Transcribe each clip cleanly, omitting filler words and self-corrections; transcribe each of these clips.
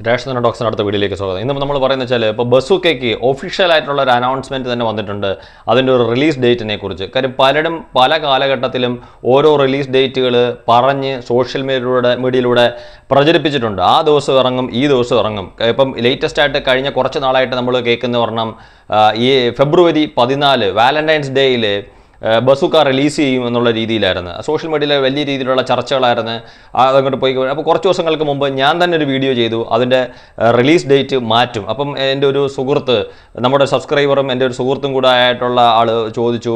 രാഷ്ട്രീയ ഡോക്സിന് അടുത്ത വീഡിയോയിലേക്ക് സ്വാഗതം. ഇന്ന് നമ്മൾ പറയുന്നത് വെച്ചാൽ ഇപ്പോൾ ബസൂക്കയ്ക്ക് ഒഫീഷ്യലായിട്ടുള്ള ഒരു അനൗൺസ്മെൻറ്റ് തന്നെ വന്നിട്ടുണ്ട് അതിൻ്റെ ഒരു റിലീസ് ഡേറ്റിനെ കുറിച്ച്. കാര്യം പലരും പല കാലഘട്ടത്തിലും ഓരോ റിലീസ് ഡേറ്റുകൾ പറഞ്ഞ് സോഷ്യൽ മീഡിയയിലൂടെ പ്രചരിപ്പിച്ചിട്ടുണ്ട്. ആ ദിവസം ഇറങ്ങും, ഈ ദിവസം ഇറങ്ങും. ഇപ്പം ലേറ്റസ്റ്റ് ആയിട്ട് കഴിഞ്ഞ കുറച്ച് നാളായിട്ട് നമ്മൾ കേൾക്കുന്ന പറഞ്ഞാൽ ഈ ഫെബ്രുവരി 14 വാലന്റൈൻസ് ഡേയിൽ ബസൂക്ക റിലീസ് ചെയ്യും എന്നുള്ള രീതിയിലായിരുന്നു. സോഷ്യൽ മീഡിയയിൽ വലിയ രീതിയിലുള്ള ചർച്ചകളായിരുന്നു. അതങ്ങോട്ട് പോയി. അപ്പോൾ കുറച്ച് ദിവസങ്ങൾക്ക് മുമ്പ് ഞാൻ തന്നെ ഒരു വീഡിയോ ചെയ്തു, അതിൻ്റെ റിലീസ് ഡേറ്റ് മാറ്റും. അപ്പം എൻ്റെ ഒരു സുഹൃത്ത്, നമ്മുടെ സബ്സ്ക്രൈബറും എൻ്റെ ഒരു സുഹൃത്തും കൂടെ ആയിട്ടുള്ള ആൾ ചോദിച്ചു,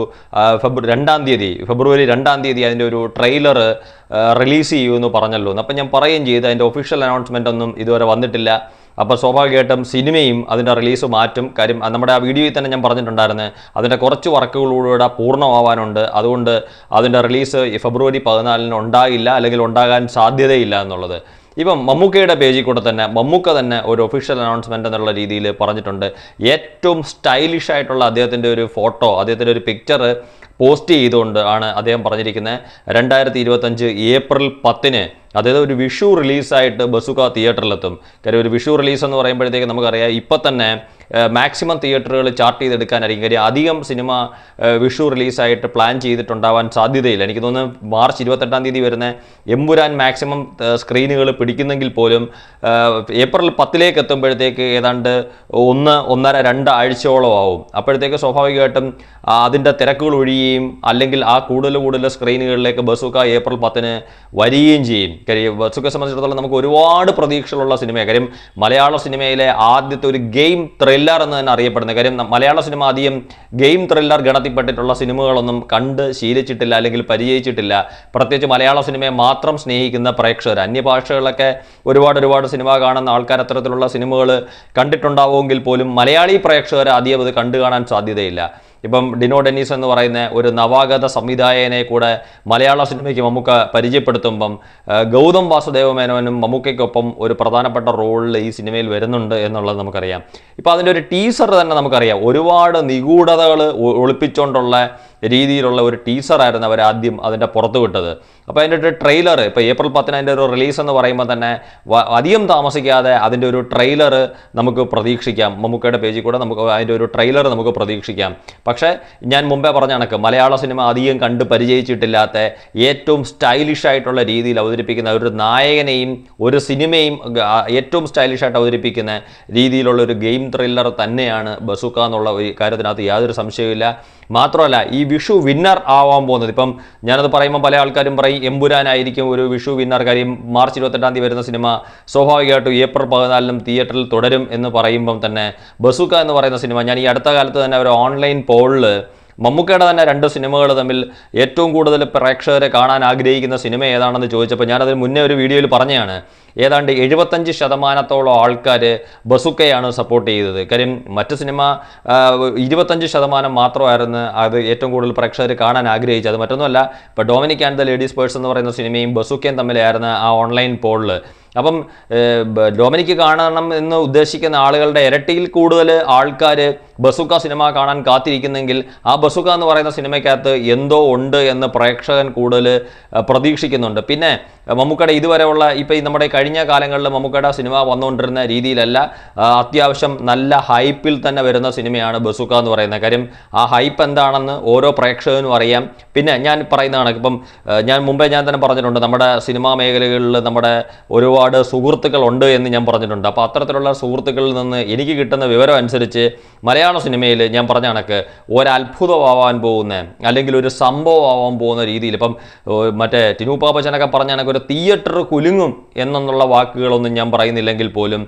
ഫെബ്രുവരി 2 അതിൻ്റെ ഒരു ട്രെയിലർ റിലീസ് ചെയ്യുമെന്ന് പറഞ്ഞല്ലോ. അപ്പം ഞാൻ പറയുകയും ചെയ്തു, അതിൻ്റെ ഒഫീഷ്യൽ അനൗൺസ്മെൻ്റ് ഒന്നും ഇതുവരെ വന്നിട്ടില്ല. അപ്പോൾ സ്വാഭാവികമായിട്ടും സിനിമയും അതിൻ്റെ റിലീസ് മാറ്റും. കാര്യം നമ്മുടെ ആ വീഡിയോയിൽ തന്നെ ഞാൻ പറഞ്ഞിട്ടുണ്ടായിരുന്നു, അതിൻ്റെ കുറച്ച് വർക്കുകളിലൂടെ പൂർണ്ണമാവാനുണ്ട്. അതുകൊണ്ട് അതിൻ്റെ റിലീസ് ഫെബ്രുവരി 14 ഉണ്ടാകില്ല, അല്ലെങ്കിൽ ഉണ്ടാകാൻ സാധ്യതയില്ല എന്നുള്ളത്. ഇപ്പം മമ്മൂക്കയുടെ പേജിൽ കൂടെ തന്നെ മമ്മൂക്ക തന്നെ ഒരു ഒഫീഷ്യൽ അനൗൺസ്മെൻ്റ് എന്നുള്ള രീതിയിൽ പറഞ്ഞിട്ടുണ്ട്. ഏറ്റവും സ്റ്റൈലിഷ് ആയിട്ടുള്ള അദ്ദേഹത്തിൻ്റെ ഒരു ഫോട്ടോ, അദ്ദേഹത്തിൻ്റെ ഒരു പിക്ചർ പോസ്റ്റ് ചെയ്തുകൊണ്ട് ആണ് അദ്ദേഹം പറഞ്ഞിരിക്കുന്നത് 2025 ഏപ്രിൽ 10 അതായത് ഒരു വിഷു റിലീസായിട്ട് ബസൂക്ക തിയേറ്ററിലെത്തും. കാര്യം ഒരു വിഷു റിലീസ് എന്ന് പറയുമ്പോഴത്തേക്ക് നമുക്കറിയാം ഇപ്പം തന്നെ മാക്സിമം തിയേറ്ററുകൾ ചാർട്ട് ചെയ്തെടുക്കാനായിരിക്കും. കാര്യം അധികം സിനിമ വിഷു റിലീസായിട്ട് പ്ലാൻ ചെയ്തിട്ടുണ്ടാവാൻ സാധ്യതയില്ല. എനിക്ക് തോന്നുന്നു മാർച്ച് 28 വരുന്ന എമ്പുരാൻ മാക്സിമം സ്ക്രീനുകൾ പിടിക്കുന്നെങ്കിൽ പോലും ഏപ്രിൽ 10 എത്തുമ്പോഴത്തേക്ക് ഏതാണ്ട് 1.5-2 ആഴ്ചയോളം ആവും. അപ്പോഴത്തേക്ക് സ്വാഭാവികമായിട്ടും അതിൻ്റെ തിരക്കുകൾ ഒഴിയുകയും അല്ലെങ്കിൽ ആ കൂടുതൽ സ്ക്രീനുകളിലേക്ക് ബസൂക്ക ഏപ്രിൽ 10 വരികയും ചെയ്യും. കാര്യം ബസൂക്കയെ സംബന്ധിച്ചിടത്തോളം നമുക്ക് ഒരുപാട് പ്രതീക്ഷകളുള്ള സിനിമയാണ്. കാര്യം മലയാള സിനിമയിലെ ആദ്യത്തെ ഒരു ഗെയിം ത്രില്ലർ എന്ന് തന്നെ അറിയപ്പെടുന്നത്. കാര്യം മലയാള സിനിമ അധികം ഗെയിം ത്രില്ലർ ഗണത്തിൽപ്പെട്ടിട്ടുള്ള സിനിമകളൊന്നും കണ്ട് ശീലിച്ചിട്ടില്ല, അല്ലെങ്കിൽ പരിചയിച്ചിട്ടില്ല. പ്രത്യേകിച്ച് മലയാള സിനിമയെ മാത്രം സ്നേഹിക്കുന്ന പ്രേക്ഷകർ. അന്യഭാഷകളിലൊക്കെ ഒരുപാട് സിനിമ കാണുന്ന ആൾക്കാർ അത്തരത്തിലുള്ള സിനിമകൾ കണ്ടിട്ടുണ്ടാവുമെങ്കിൽ പോലും മലയാളി പ്രേക്ഷകർ അധികം അത് കണ്ടു കാണാൻ സാധ്യതയില്ല. ഇപ്പം ഡിനോ ഡെന്നീസ് എന്ന് പറയുന്ന ഒരു നവാഗത സംവിധായകനെ കൂടെ മലയാള സിനിമയ്ക്ക് മമ്മൂക്ക പരിചയപ്പെടുത്തുമ്പം ഗൗതം വാസുദേവ മേനോനും മമ്മൂക്കയ്ക്കൊപ്പം ഒരു പ്രധാനപ്പെട്ട റോളിൽ ഈ സിനിമയിൽ വരുന്നുണ്ട് എന്നുള്ളത് നമുക്കറിയാം. ഇപ്പം അതിൻ്റെ ഒരു ടീസർ തന്നെ നമുക്കറിയാം, ഒരുപാട് നിഗൂഢതകൾ ഒളിപ്പിച്ചുകൊണ്ടുള്ള രീതിയിലുള്ള ഒരു ടീസറായിരുന്നു അവർ ആദ്യം അതിൻ്റെ പുറത്ത് വിട്ടത്. അപ്പോൾ അതിൻ്റെ ഒരു ട്രെയിലർ ഇപ്പോൾ ഏപ്രിൽ 10 അതിൻ്റെ ഒരു റിലീസ് എന്ന് പറയുമ്പോൾ തന്നെ അധികം താമസിക്കാതെ അതിൻ്റെ ഒരു ട്രെയിലർ നമുക്ക് പ്രതീക്ഷിക്കാം. മമ്മൂക്കയുടെ പേജിൽ കൂടെ നമുക്ക് അതിൻ്റെ ഒരു ട്രെയിലർ നമുക്ക് പ്രതീക്ഷിക്കാം. പക്ഷേ ഞാൻ മുമ്പേ പറഞ്ഞ കണക്ക് മലയാള സിനിമ അധികം കണ്ട് പരിചയിച്ചിട്ടില്ലാത്ത ഏറ്റവും സ്റ്റൈലിഷ് ആയിട്ടുള്ള രീതിയിൽ അവതരിപ്പിക്കുന്ന ഒരു നായകനെയും ഒരു സിനിമയും ഏറ്റവും സ്റ്റൈലിഷായിട്ട് അവതരിപ്പിക്കുന്ന രീതിയിലുള്ള ഒരു ഗെയിം ത്രില്ലർ തന്നെയാണ് ബസൂക്ക എന്നുള്ള ഒരു കാര്യത്തിനകത്ത് യാതൊരു സംശയവുമില്ല. മാത്രമല്ല ഈ വിഷു വിന്നർ ആവാൻ പോകുന്നത്, ഇപ്പം ഞാനത് പറയുമ്പോൾ പല ആൾക്കാരും പറയും എമ്പുരാനായിരിക്കും ഒരു വിഷു വിന്നർ. കാര്യം മാർച്ച് 28 വരുന്ന സിനിമ സ്വാഭാവികമായിട്ടും ഏപ്രിൽ 14 തിയേറ്ററിൽ തുടരും എന്ന് പറയുമ്പം തന്നെ ബസൂക്ക എന്ന് പറയുന്ന സിനിമ, ഞാൻ ഈ അടുത്ത കാലത്ത് തന്നെ ഒരു ഓൺലൈൻ പോളിൽ മമ്മൂക്കയുടെ തന്നെ 2 സിനിമകൾ തമ്മിൽ ഏറ്റവും കൂടുതൽ പ്രേക്ഷകരെ കാണാൻ ആഗ്രഹിക്കുന്ന സിനിമ ഏതാണെന്ന് ചോദിച്ചപ്പോൾ ഞാനതിന് മുന്നേ ഒരു വീഡിയോയിൽ പറഞ്ഞതാണ്, ഏതാണ്ട് 75% ആൾക്കാർ ബസൂക്കയാണ് സപ്പോർട്ട് ചെയ്തത്. കാര്യം മറ്റ് സിനിമ 25% മാത്രമായിരുന്നു അത് ഏറ്റവും കൂടുതൽ പ്രേക്ഷകർ കാണാൻ ആഗ്രഹിച്ചത്. അത് മറ്റൊന്നുമല്ല, ഇപ്പോൾ Dominic and the ladies purse എന്ന് പറയുന്ന സിനിമയും ബസൂക്കയും തമ്മിലായിരുന്നു ആ ഓൺലൈൻ പോളിൽ. അപ്പം ഡൊമിനിക്ക് കാണണം എന്ന് ഉദ്ദേശിക്കുന്ന ആളുകളുടെ ഇരട്ടിയിൽ കൂടുതൽ ആൾക്കാർ ബസൂക്ക സിനിമ കാണാൻ കാത്തിരിക്കുന്നെങ്കിൽ ആ ബസൂക്ക എന്ന് പറയുന്ന സിനിമയ്ക്കകത്ത് എന്തോ ഉണ്ട് എന്ന് പ്രേക്ഷകൻ കൂടുതൽ പ്രതീക്ഷിക്കുന്നുണ്ട്. പിന്നെ മമ്മൂക്കയുടെ ഇതുവരെയുള്ള ഇപ്പോൾ നമ്മുടെ കഴിഞ്ഞ കാലങ്ങളിൽ മമ്മൂക്കയുടെ സിനിമ വന്നുകൊണ്ടിരുന്ന രീതിയിലല്ല, അത്യാവശ്യം നല്ല ഹൈപ്പിൽ തന്നെ വരുന്ന സിനിമയാണ് ബസൂക്ക എന്ന് പറയുന്നത്. കാര്യം ആ ഹൈപ്പ് എന്താണെന്ന് ഓരോ പ്രേക്ഷകനും അറിയാം. പിന്നെ ഞാൻ പറയുന്നതാണ്, ഇപ്പം ഞാൻ മുമ്പേ തന്നെ പറഞ്ഞിട്ടുണ്ട്, നമ്മുടെ സിനിമാ മേഖലകളിൽ നമ്മുടെ ഒരുപാട് സുഹൃത്തുക്കളുണ്ട് എന്ന് ഞാൻ പറഞ്ഞിട്ടുണ്ട്. അപ്പോൾ അത്തരത്തിലുള്ള സുഹൃത്തുക്കളിൽ നിന്ന് എനിക്ക് കിട്ടുന്ന വിവരം അനുസരിച്ച് മലയാള സിനിമയിൽ ഞാൻ പറഞ്ഞ കണക്ക് ഒരത്ഭുതമാവാൻ പോകുന്ന അല്ലെങ്കിൽ ഒരു സംഭവമാവാൻ പോകുന്ന രീതിയിൽ, ഇപ്പം മറ്റേ ടിനു പാപ്പച്ചനൊക്കെ പറഞ്ഞ കണക്ക് ഒരു തിയേറ്റർ കുലുങ്ങും എന്നുള്ള വാക്കുകളൊന്നും ഞാൻ പറയുന്നില്ലെങ്കിൽ പോലും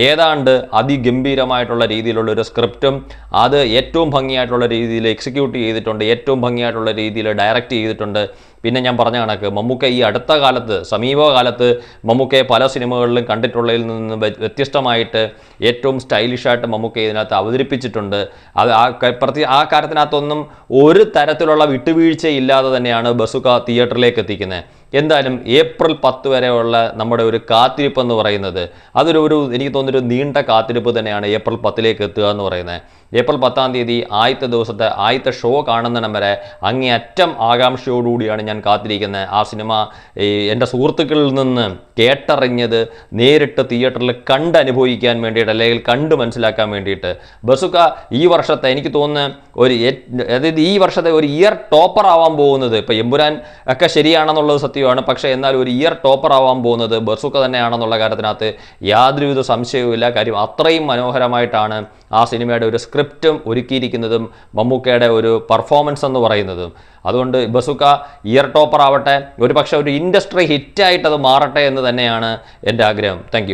ഏതാണ്ട് അതിഗംഭീരമായിട്ടുള്ള രീതിയിലുള്ള ഒരു സ്ക്രിപ്റ്റും അത് ഏറ്റവും ഭംഗിയായിട്ടുള്ള രീതിയിൽ എക്സിക്യൂട്ട് ചെയ്തിട്ടുണ്ട്, ഏറ്റവും ഭംഗിയായിട്ടുള്ള രീതിയിൽ ഡയറക്റ്റ് ചെയ്തിട്ടുണ്ട്. പിന്നെ ഞാൻ പറഞ്ഞ കണക്ക് മമ്മൂക്ക ഈ അടുത്ത കാലത്ത് സമീപകാലത്ത് മമ്മൂക്കയെ പല സിനിമകളിലും കണ്ടിട്ടുള്ളതിൽ നിന്ന് വ്യത്യസ്തമായിട്ട് ഏറ്റവും സ്റ്റൈലിഷായിട്ട് മമ്മൂക്ക ഇതിനകത്ത് അവതരിപ്പിച്ചിട്ടുണ്ട്. അത് ആ കാര്യത്തിനകത്തൊന്നും ഒരു തരത്തിലുള്ള വിട്ടുവീഴ്ചയില്ലാതെ തന്നെയാണ് ബസൂക്ക തിയേറ്ററിലേക്ക് എത്തിക്കുന്നത്. എന്തായാലും ഏപ്രിൽ 10 വരെയുള്ള നമ്മുടെ ഒരു കാത്തിരിപ്പ് എന്ന് പറയുന്നത് അതൊരു എനിക്ക് തോന്നുന്നൊരു നീണ്ട കാത്തിരിപ്പ് തന്നെയാണ് ഏപ്രിൽ 10ലേക്ക് എത്തുക എന്ന് പറയുന്നത്. ഏപ്രിൽ 10-ാം തീയതി ആദ്യത്തെ ദിവസത്തെ ആദ്യത്തെ ഷോ കാണുന്നിടം വരെ അങ്ങേയറ്റം ആകാംക്ഷയോടുകൂടിയാണ് ഞാൻ കാത്തിരിക്കുന്നത്. ആ സിനിമ എൻ്റെ സുഹൃത്തുക്കളിൽ നിന്ന് കേട്ടറിഞ്ഞത് നേരിട്ട് തിയേറ്ററിൽ കണ്ടനുഭവിക്കാൻ വേണ്ടിയിട്ട്, അല്ലെങ്കിൽ കണ്ട് മനസ്സിലാക്കാൻ വേണ്ടിയിട്ട്. ബസുക്ക ഈ വർഷത്തെ എനിക്ക് തോന്നുന്നു അതായത് ഈ വർഷത്തെ ഒരു ഇയർ ടോപ്പർ ആവാൻ പോകുന്നത്, ഇപ്പോൾ എമ്പുരാൻ ഒക്കെ ശരിയാണെന്നുള്ളത് സത്യമാണ്, പക്ഷേ എന്നാൽ ഒരു ഇയർ ടോപ്പർ ആവാൻ പോകുന്നത് ബസുക്ക തന്നെയാണെന്നുള്ള കാര്യത്തിനകത്ത് യാതൊരുവിധ സംശയവുമില്ല. കാര്യം അത്രയും മനോഹരമായിട്ടാണ് ആ സിനിമയുടെ ഒരു സ്ക്രിപ്റ്റും ഒരുക്കിയിരിക്കുന്നതും മമ്മൂക്കയുടെ ഒരു പെർഫോമൻസ് എന്ന് പറയുന്നതും. അതുകൊണ്ട് ബസുക്ക ഇയർ ടോപ്പർ ആവട്ടെ, ഒരു പക്ഷേ ഒരു ഇൻഡസ്ട്രി ഹിറ്റായിട്ട് അത് മാറട്ടെ എന്ന് തന്നെയാണ് എൻ്റെ ആഗ്രഹം. Thank you.